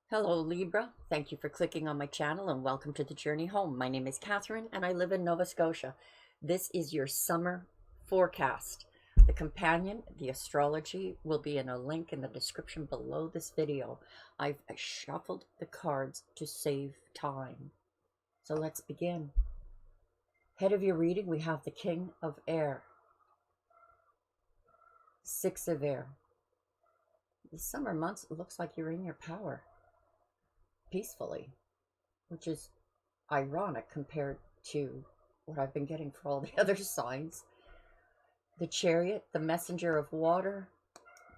Hello Libra, thank you for clicking on my channel and welcome to the journey home. My name is Catherine and I live in Nova Scotia. This is your summer forecast. The companion, the astrology, will be in a link in the description below this video. I've shuffled the cards to save time. So let's begin. Head of your reading, we have the King of Air, Six of Air. The summer months, it looks like you're in your power peacefully, which is ironic compared to what I've been getting for all the other signs. The Chariot, the Messenger of Water,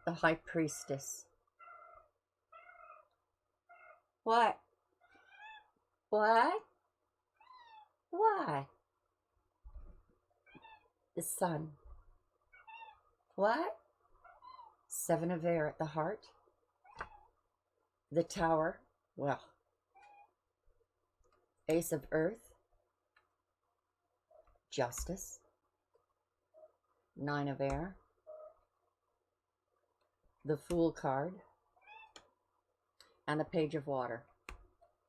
the High Priestess. What? What? What? The Sun. What? Seven of Air at the heart. The Tower. Well, Ace of Earth, Justice, Nine of Air, the Fool card, and the Page of Water.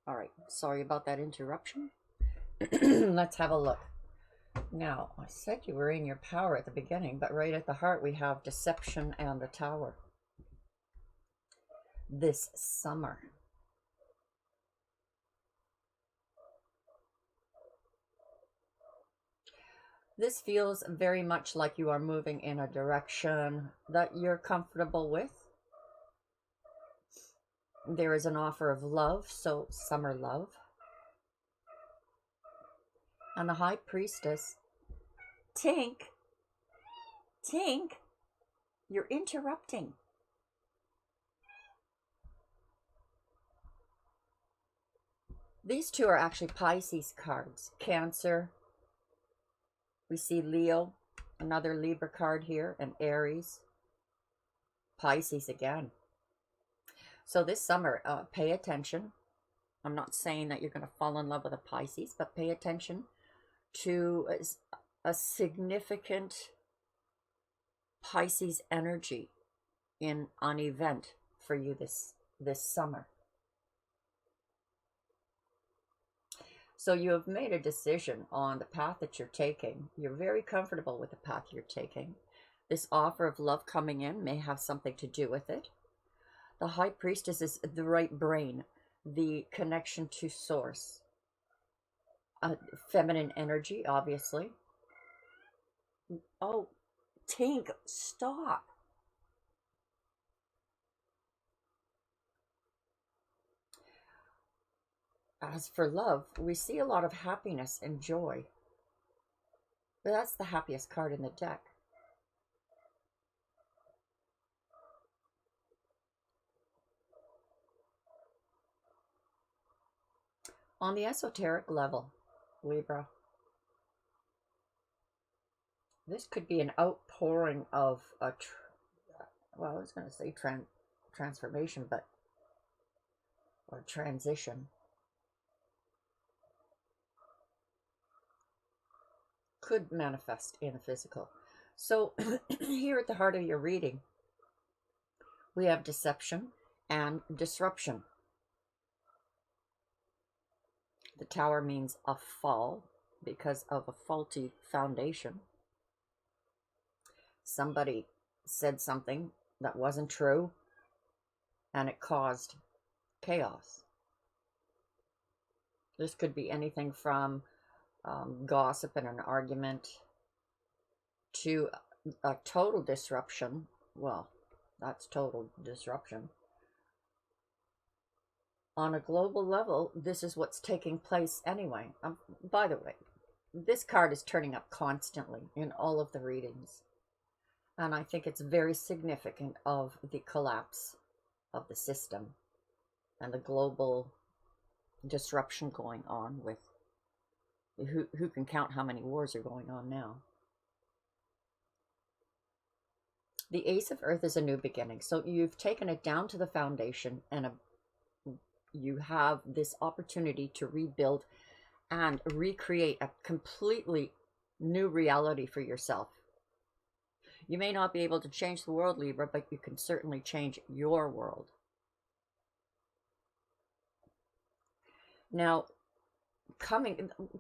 All right, sorry about that interruption. Let's have a look. Now, I said you were in your power at the beginning, but right at the heart we have Deception and the Tower. This summer, this feels very much like you are moving in a direction that you're comfortable with. There is an offer of love, so summer love. And the High Priestess, Tink, you're interrupting. These two are actually Pisces cards. Cancer. We see Leo, another Libra card here, and Aries. Pisces again. So this summer, pay attention. I'm not saying that you're going to fall in love with a Pisces, but pay attention to a significant Pisces energy in an event for you this summer. So you have made a decision on the path that you're taking. You're very comfortable with the path you're taking. This offer of love coming in may have something to do with it. The High Priestess is the right brain, the connection to source. Feminine energy, obviously. Oh, Tink, stop. As for love, we see a lot of happiness and joy. But that's the happiest card in the deck. On the esoteric level, Libra, this could be an outpouring of I was going to say transformation, or transition. Could manifest in the physical. So here at the heart of your reading, we have deception and disruption. The Tower means a fall because of a faulty foundation. Somebody said something that wasn't true and it caused chaos. This could be anything from gossip and an argument to a total disruption. Well, that's total disruption. On a global level, this is what's taking place anyway. By the way, this card is turning up constantly in all of the readings. And I think it's very significant of the collapse of the system and the global disruption going on with who can count how many wars are going on now. The Ace of Earth is a new beginning. So you've taken it down to the foundation and you have this opportunity to rebuild and recreate a completely new reality for yourself. You may not be able to change the world, Libra, but you can certainly change your world. Now,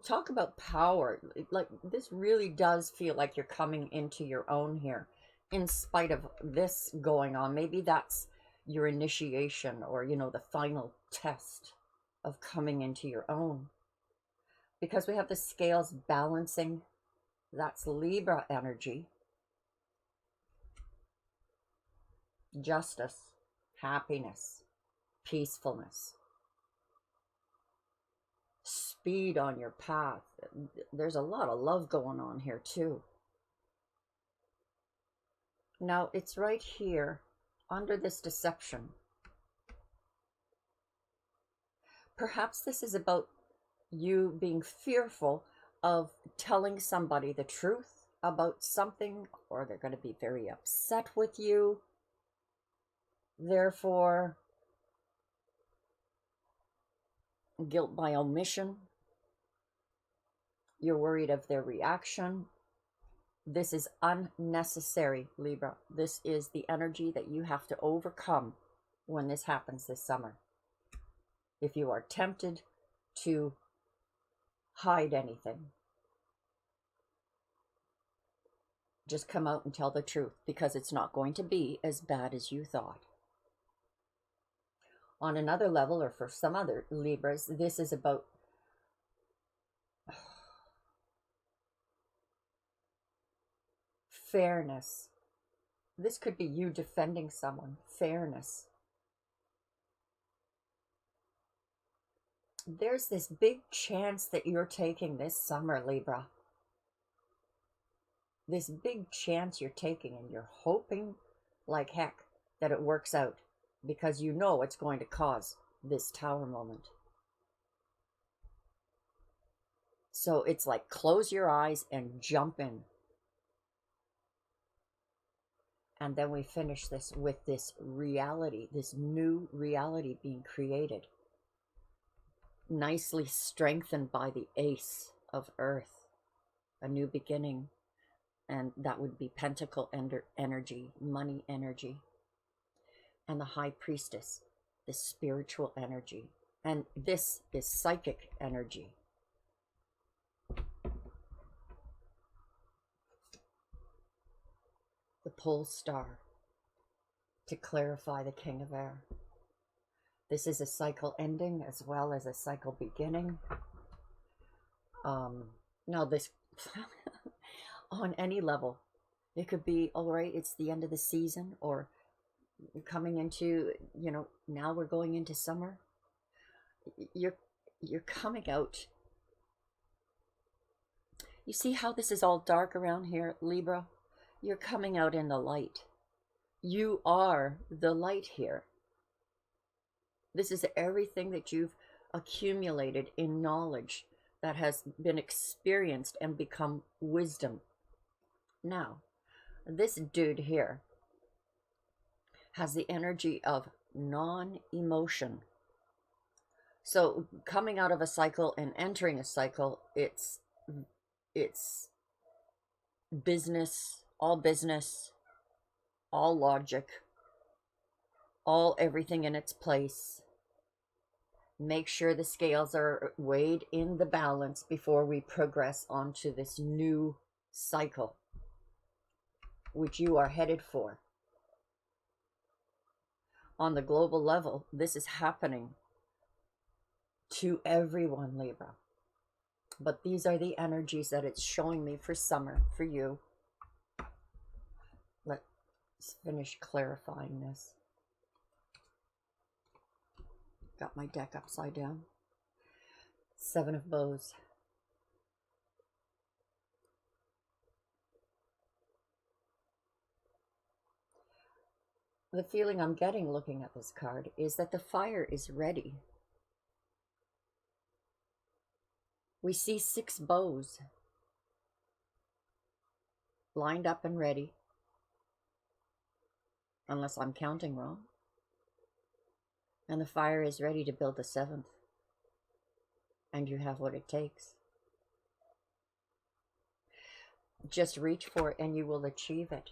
talk about power. Like, this really does feel like you're coming into your own here, in spite of this going on. Maybe that's your initiation, or, the final test of coming into your own. Because we have the scales balancing, that's Libra energy, justice, happiness, peacefulness, speed on your path. There's a lot of love going on here too. Now, it's right here under this deception. Perhaps this is about you being fearful of telling somebody the truth about something, or they're going to be very upset with you. Therefore, guilt by omission. You're worried of their reaction. This is unnecessary, Libra. This is the energy that you have to overcome when this happens this summer. If you are tempted to hide anything, just come out and tell the truth, because it's not going to be as bad as you thought. On another level, or for some other Libras, this is about fairness. This could be you defending someone. Fairness. There's this big chance that you're taking this summer, Libra. This big chance you're taking, and you're hoping like heck that it works out, because you know it's going to cause this Tower moment. So it's like, close your eyes and jump in. And then we finish this with this reality, this new reality being created. Nicely strengthened by the Ace of Earth. A new beginning. And that would be Pentacle energy, money energy. And the High Priestess, the spiritual energy. And this is psychic energy. The Pole Star, to clarify the King of Air. This is a cycle ending as well as a cycle beginning. Now this, on any level, it could be, all right, it's the end of the season, or coming into, now we're going into summer. You're coming out. You see how this is all dark around here, Libra? You're coming out in the light. You are the light here. This is everything that you've accumulated in knowledge that has been experienced and become wisdom. Now, this dude here has the energy of non-emotion. So coming out of a cycle and entering a cycle, it's business, all logic, all everything in its place. Make sure the scales are weighed in the balance before we progress onto this new cycle, which you are headed for. On the global level, this is happening to everyone, Libra. But these are the energies that it's showing me for summer, for you. Let's finish clarifying this. Got my deck upside down. Seven of Bows. The feeling I'm getting looking at this card is that the fire is ready. We see 6 bows lined up and ready, unless I'm counting wrong. And the fire is ready to build the 7th. And you have what it takes. Just reach for it and you will achieve it.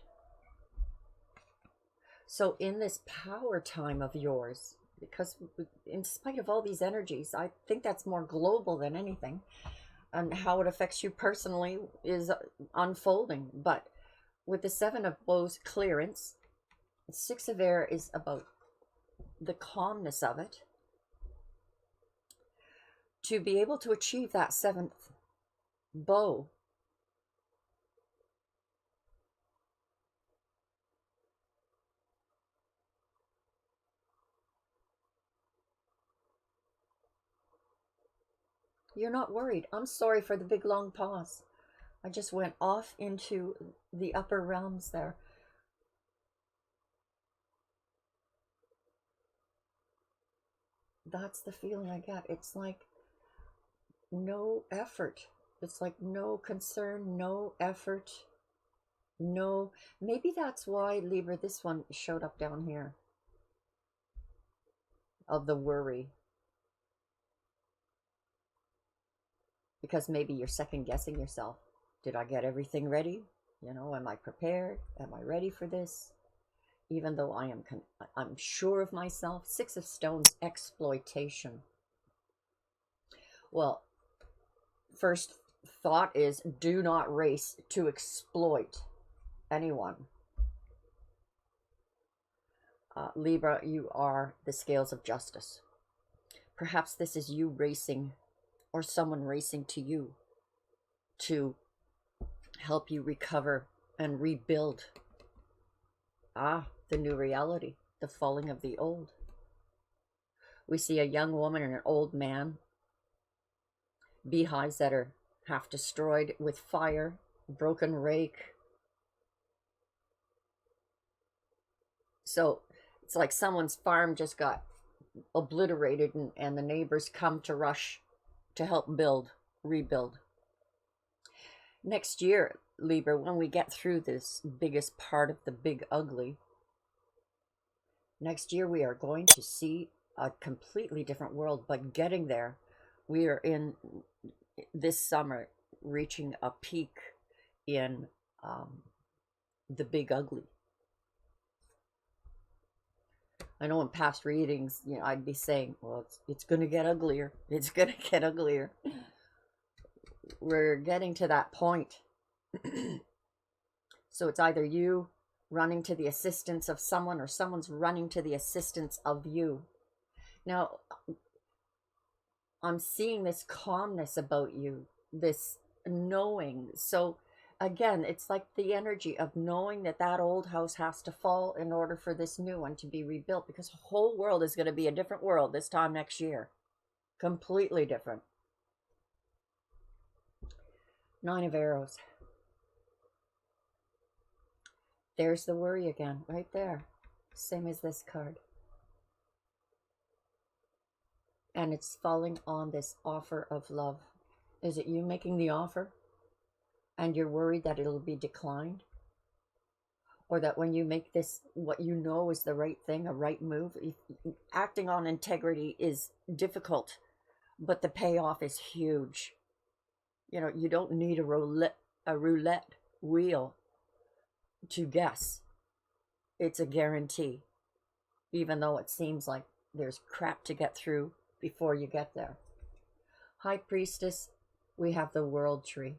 So in this power time of yours, because in spite of all these energies, I think that's more global than anything. And how it affects you personally is unfolding. But with the Seven of Woes clearance, Six of Air is about the calmness of it. To be able to achieve that seventh bow, you're not worried. I'm sorry for the big long pause. I just went off into the upper realms there. That's the feeling I get. It's like no effort. It's like no concern, no effort, no. Maybe that's why, Libra, this one showed up down here of the worry. Because maybe you're second guessing yourself. Did I get everything ready? You know, am I prepared? Am I ready for this? Even though I'm sure of myself. Six of Stones, exploitation. Well, first thought is do not race to exploit anyone. Libra, you are the scales of justice. Perhaps this is you racing, or someone racing to you to help you recover and rebuild. The new reality, the falling of the old. We see a young woman and an old man, beehives that are half destroyed with fire, broken rake. So it's like someone's farm just got obliterated, and the neighbors come to rush to help rebuild. Next year, Libra, when we get through this biggest part of the big ugly, next year we are going to see a completely different world. But getting there, we are in this summer reaching a peak in the big ugly. I know in past readings, you know, I'd be saying, well, it's going to get uglier. It's going to get uglier. We're getting to that point. So it's either you running to the assistance of someone, or someone's running to the assistance of you. Now, I'm seeing this calmness about you, this knowing. So again, it's like the energy of knowing that that old house has to fall in order for this new one to be rebuilt, because the whole world is going to be a different world this time next year. Completely different. Nine of Arrows. There's the worry again, right there. Same as this card. And it's falling on this offer of love. Is it you making the offer and you're worried that it'll be declined? Or that when you make this, what you know is the right thing, a right move, acting on integrity is difficult, but the payoff is huge. You know, you don't need a roulette wheel to guess. It's a guarantee, even though it seems like there's crap to get through before you get there. High Priestess, we have the World Tree.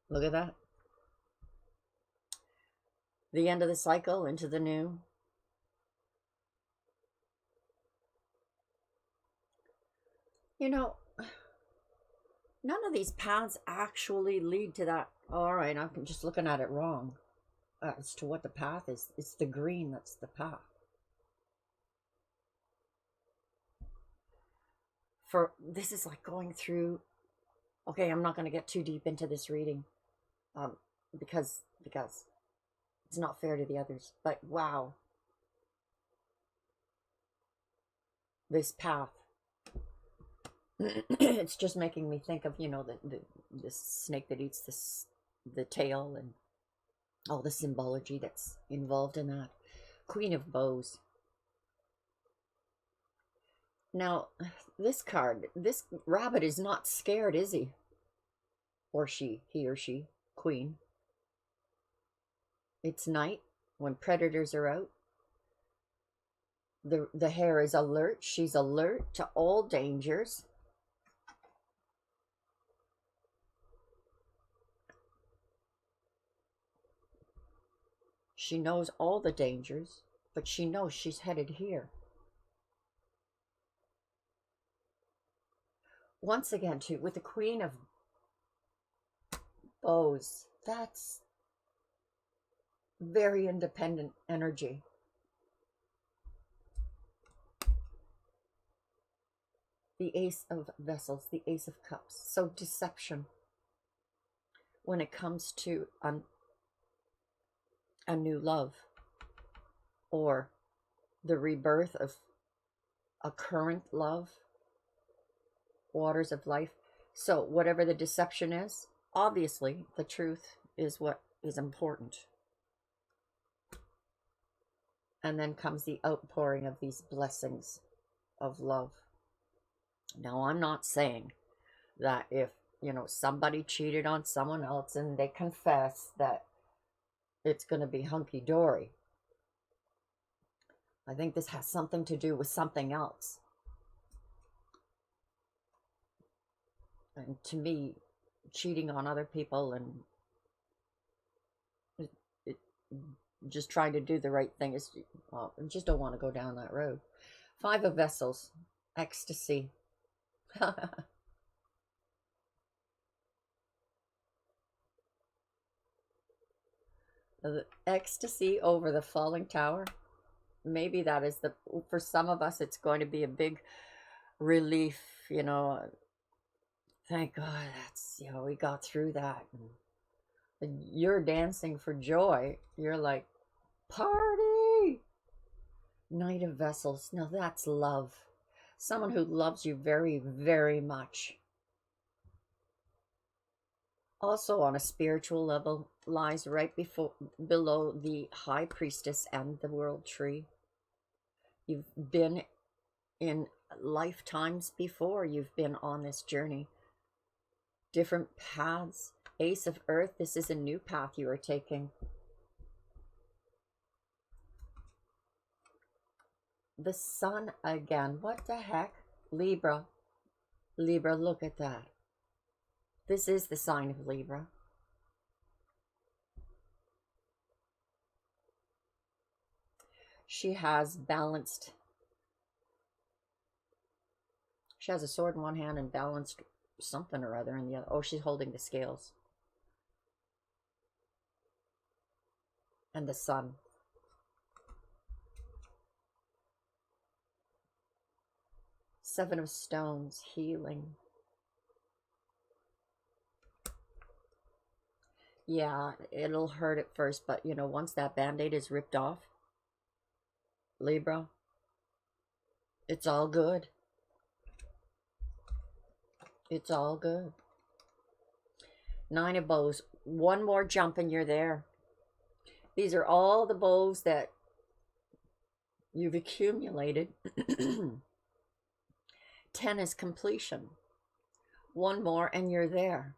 Look at that. The end of the cycle into the new. You know, none of these paths actually lead to that. All right, I'm just looking at it wrong as to what the path is. It's the green that's the path. For this is like going through. Okay, I'm not going to get too deep into this reading, because it's not fair to the others. But wow, this path. It's just making me think of, you know, the snake that eats the tail, and all the symbology that's involved in that. Queen of Bows. Now, this card, this rabbit is not scared, is he? Or she, he or she, queen. It's night when predators are out. The hare is alert. She's alert to all dangers. She knows all the dangers, but she knows she's headed here. Once again, too, with the Queen of Bows, that's very independent energy. The Ace of Vessels, the Ace of Cups. So deception when it comes to a new love or the rebirth of a current love, waters of life. So whatever the deception is, obviously the truth is what is important. And then comes the outpouring of these blessings of love. Now, I'm not saying that if, somebody cheated on someone else and they confess that it's going to be hunky-dory. I think this has something to do with something else. And to me, cheating on other people and just trying to do the right thing is, well, I just don't want to go down that road. Five of Vessels, ecstasy. The ecstasy over the falling tower. Maybe that is for some of us, it's going to be a big relief, thank God that's, we got through that. And you're dancing for joy. You're like, party! Knight of Vessels. Now that's love. Someone who loves you very, very much. Also on a spiritual level, lies right below the High Priestess and the World Tree. You've been in lifetimes before. You've been on this journey. Different paths. Ace of Earth, this is a new path you are taking. The Sun again. What the heck? Libra. Libra, look at that. This is the sign of Libra. She has balanced. She has a sword in one hand and balanced something or other in the other. Oh, she's holding the scales. And the Sun. Seven of Stones, healing. Yeah, it'll hurt at first, but once that band-aid is ripped off, Libra, it's all good. It's all good. Nine of Bows. One more jump and you're there. These are all the bows that you've accumulated. 10 is completion. One more and you're there.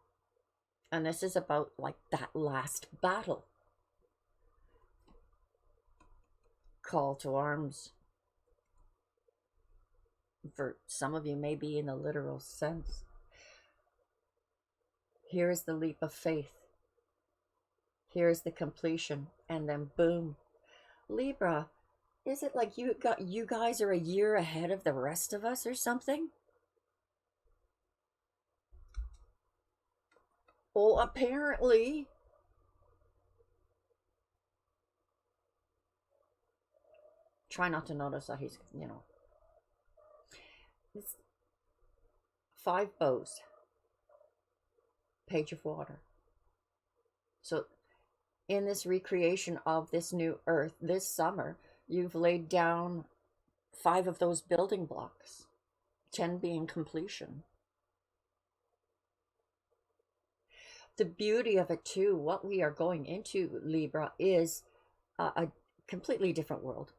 And this is about like that last battle. Call to arms. For some of you, maybe in a literal sense. Here is the leap of faith. Here is the completion. And then boom. Libra, is it like you guys are a year ahead of the rest of us or something? Well, apparently. Try not to notice that he's, It's 5 bows. Page of Water. So in this recreation of this new earth this summer, you've laid down 5 of those building blocks, 10 being completion. The beauty of it too, what we are going into, Libra, is a completely different world.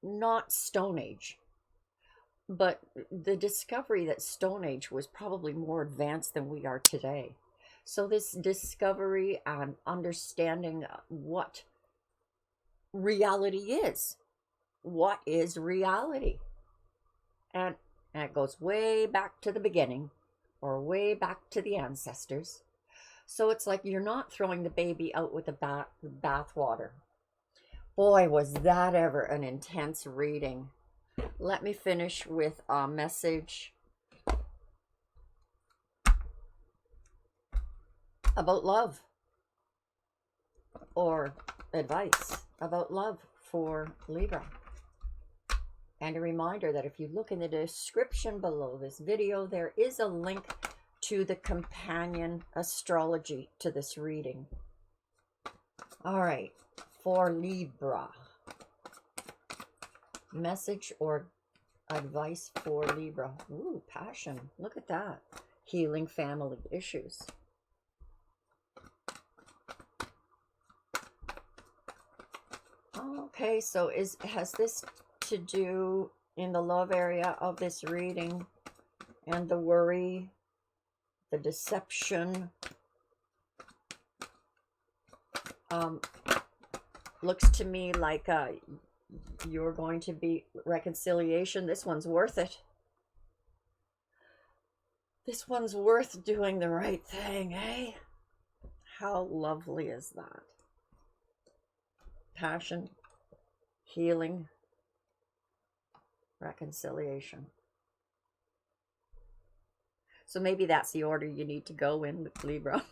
Not Stone Age, but the discovery that Stone Age was probably more advanced than we are today. So this discovery and understanding what reality is. What is reality? And it goes way back to the beginning or way back to the ancestors. So it's like you're not throwing the baby out with the bath water. Boy, was that ever an intense reading. Let me finish with a message about love, or advice about love for Libra. And a reminder that if you look in the description below this video, there is a link to the companion astrology to this reading. All right, for Libra. Message or advice for Libra. Ooh, passion. Look at that. Healing family issues. Okay, so has this to do in the love area of this reading and the worry, the deception? Looks to me like you're going to be reconciliation. This one's worth it. This one's worth doing the right thing, eh? How lovely is that? Passion, healing, reconciliation. So maybe that's the order you need to go in with Libra.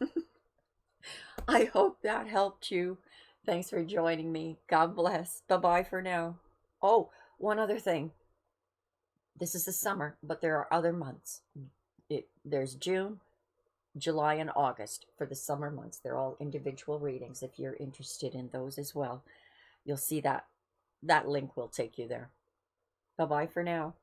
I hope that helped you. Thanks for joining me. God bless. Bye-bye for now. Oh, one other thing. This is the summer, but there are other months. There's June, July, and August for the summer months. They're all individual readings. If you're interested in those as well, you'll see that link will take you there. Bye-bye for now.